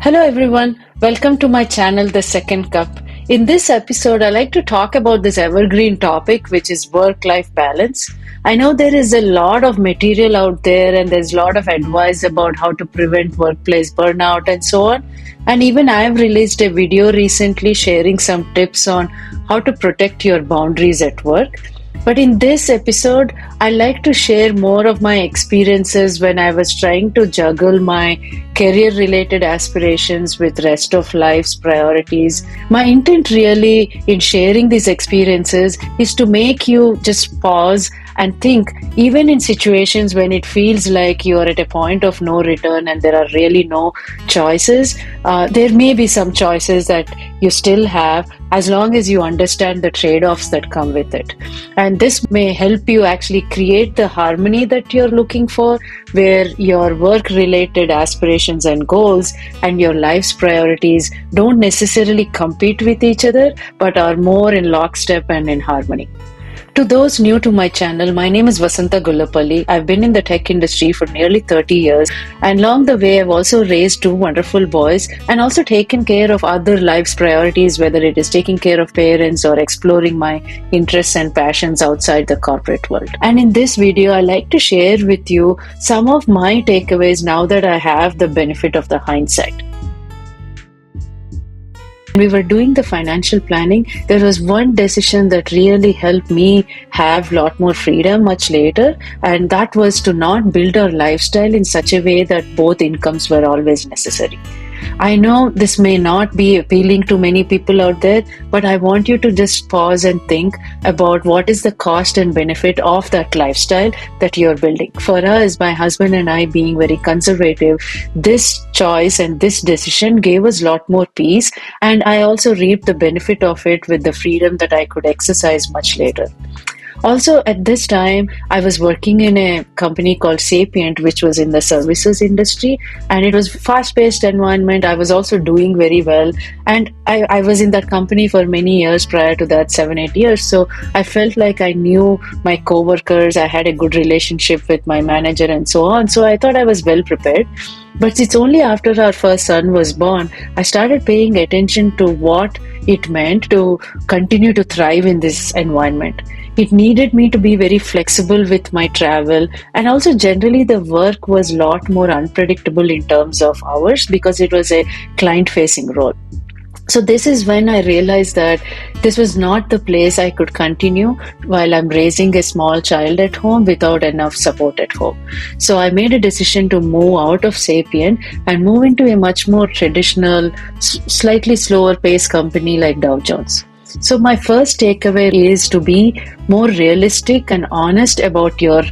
Hello everyone, welcome to my channel The Second Cup. In this episode, I like to talk about this evergreen topic which is work-life balance. I know there is a lot of material out there and there's a lot of advice about how to prevent workplace burnout and so on. And even I have released a video recently sharing some tips on how to protect your boundaries at work. But in this episode, I like to share more of my experiences when I was trying to juggle my career related aspirations with rest of life's priorities. My intent really in sharing these experiences is to make you just pause and think, even in situations when it feels like you are at a point of no return and there are really no choices, there may be some choices that you still have as long as you understand the trade-offs that come with it. And this may help you actually create the harmony that you're looking for, where your work-related aspirations and goals and your life's priorities don't necessarily compete with each other, but are more in lockstep and in harmony. To those new to my channel, my name is Vasantha Gullapalli. I've been in the tech industry for nearly 30 years, and along the way I've also raised two wonderful boys and also taken care of other life's priorities, whether it is taking care of parents or exploring my interests and passions outside the corporate world. And in this video, I like to share with you some of my takeaways now that I have the benefit of the hindsight. We were doing the financial planning, there was one decision that really helped me have a lot more freedom much later, and that was to not build our lifestyle in such a way that both incomes were always necessary. I know this may not be appealing to many people out there, but I want you to just pause and think about what is the cost and benefit of that lifestyle that you're building. For us, my husband and I being very conservative, this choice and this decision gave us a lot more peace, and I also reaped the benefit of it with the freedom that I could exercise much later. Also, at this time, I was working in a company called Sapient, which was in the services industry, and it was fast-paced environment. I was also doing very well, and I was in that company for many years prior to that, 7-8 years. So I felt like I knew my coworkers, I had a good relationship with my manager and so on. So I thought I was well prepared. But it's only after our first son was born, I started paying attention to what it meant to continue to thrive in this environment. It needed me to be very flexible with my travel, and also generally the work was a lot more unpredictable in terms of hours because it was a client-facing role. So this is when I realized that this was not the place I could continue while I'm raising a small child at home without enough support at home. So I made a decision to move out of Sapient and move into a much more traditional, slightly slower paced company like Dow Jones. So my first takeaway is to be more realistic and honest about your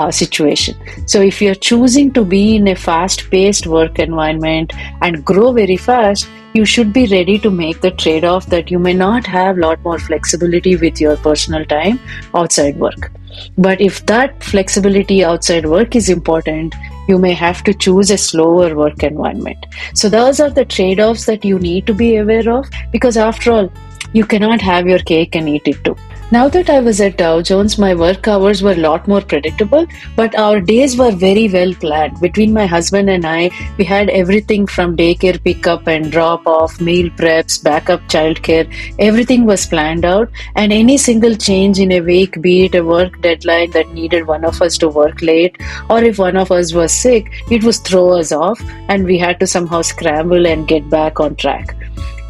situation. So if you're choosing to be in a fast-paced work environment and grow very fast, you should be ready to make the trade-off that you may not have a lot more flexibility with your personal time outside work. But if that flexibility outside work is important, you may have to choose a slower work environment. So those are the trade-offs that you need to be aware of, because after all, you cannot have your cake and eat it too. Now that I was at Dow Jones, my work hours were a lot more predictable, but our days were very well planned. Between my husband and I, we had everything from daycare pickup and drop off, meal preps, backup childcare. Everything was planned out, and any single change in a week, be it a work deadline that needed one of us to work late, or if one of us was sick, it was throw us off, and we had to somehow scramble and get back on track.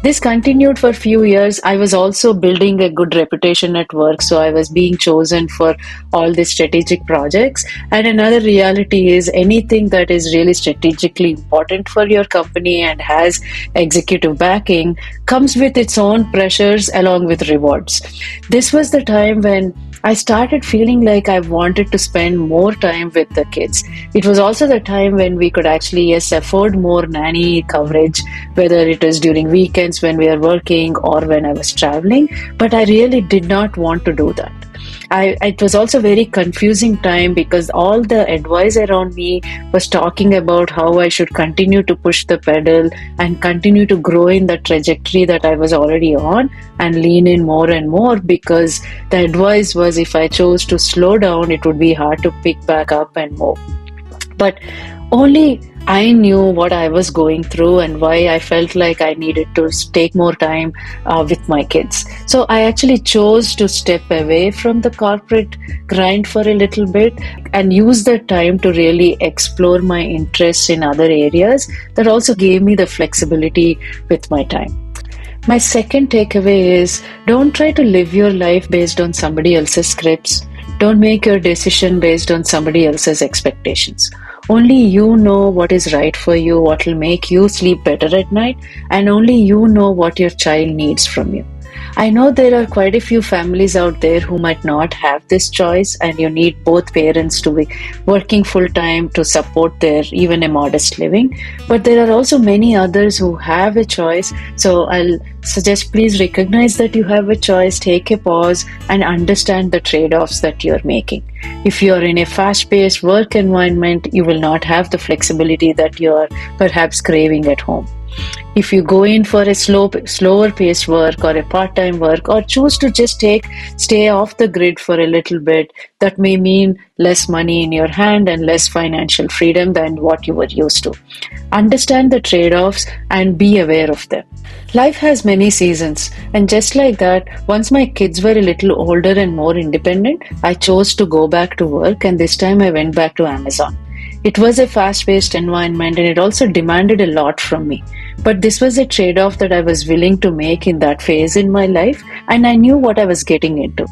This continued for a few years. I was also building a good reputation at work, so I was being chosen for all the strategic projects. And another reality is anything that is really strategically important for your company and has executive backing comes with its own pressures along with rewards. This was the time when I started feeling like I wanted to spend more time with the kids. It was also the time when we could actually, afford more nanny coverage, whether it was during weekends when we were working or when I was traveling, but I really did not want to do that. It was also a very confusing time because all the advice around me was talking about how I should continue to push the pedal and continue to grow in the trajectory that I was already on and lean in more and more, because the advice was if I chose to slow down, it would be hard to pick back up and move. But only I knew what I was going through and why I felt like I needed to take more time with my kids. So I actually chose to step away from the corporate grind for a little bit and use that time to really explore my interests in other areas that also gave me the flexibility with my time. My second takeaway is don't try to live your life based on somebody else's scripts. Don't make your decision based on somebody else's expectations. Only you know what is right for you, what will make you sleep better at night, and only you know what your child needs from you. I know there are quite a few families out there who might not have this choice, and you need both parents to be working full time to support their even a modest living. But there are also many others who have a choice. So I'll suggest please recognize that you have a choice, take a pause, and understand the trade offs that you're making. If you're in a fast paced work environment, you will not have the flexibility that you're perhaps craving at home. If you go in for a slower paced work or a part time work, or choose to just stay off the grid for a little bit, that may mean less money in your hand and less financial freedom than what you were used to. Understand the trade offs and be aware of them. Life has many seasons, and just like that, once my kids were a little older and more independent, I chose to go back to work, and this time I went back to Amazon. It was a fast paced environment and it also demanded a lot from me. But this was a trade off that I was willing to make in that phase in my life, and I knew what I was getting into.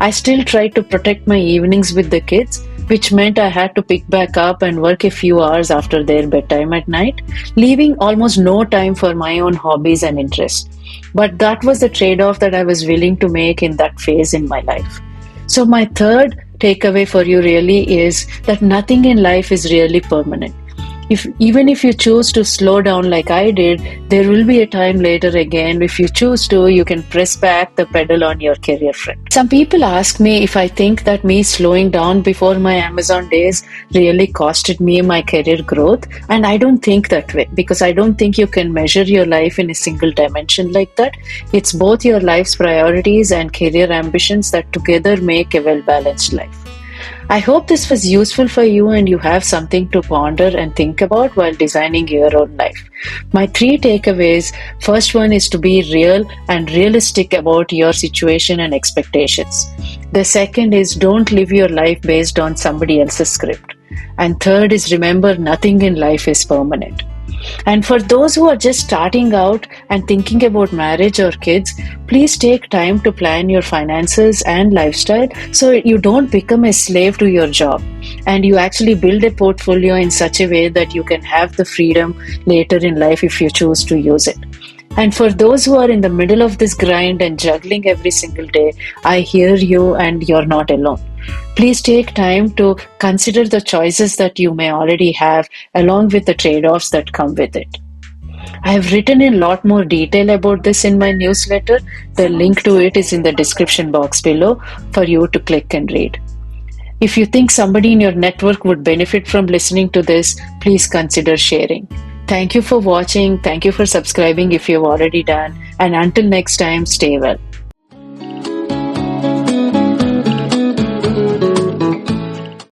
I still tried to protect my evenings with the kids, which meant I had to pick back up and work a few hours after their bedtime at night, leaving almost no time for my own hobbies and interests. But that was the trade off that I was willing to make in that phase in my life. So, my third takeaway for you really is that nothing in life is really permanent. Even if you choose to slow down like I did, there will be a time later again. If you choose to, you can press back the pedal on your career front. Some people ask me if I think that me slowing down before my Amazon days really costed me my career growth. And I don't think that way, because I don't think you can measure your life in a single dimension like that. It's both your life's priorities and career ambitions that together make a well-balanced life. I hope this was useful for you and you have something to ponder and think about while designing your own life. My three takeaways: first one is to be real and realistic about your situation and expectations. The second is don't live your life based on somebody else's script. And third is remember nothing in life is permanent. And for those who are just starting out and thinking about marriage or kids, please take time to plan your finances and lifestyle so you don't become a slave to your job and you actually build a portfolio in such a way that you can have the freedom later in life if you choose to use it. And for those who are in the middle of this grind and juggling every single day, I hear you and you're not alone. Please take time to consider the choices that you may already have along with the trade-offs that come with it. I have written in a lot more detail about this in my newsletter. The link to it is in the description box below for you to click and read. If you think somebody in your network would benefit from listening to this, please consider sharing. Thank you for watching. Thank you for subscribing if you've already done. And until next time, stay well.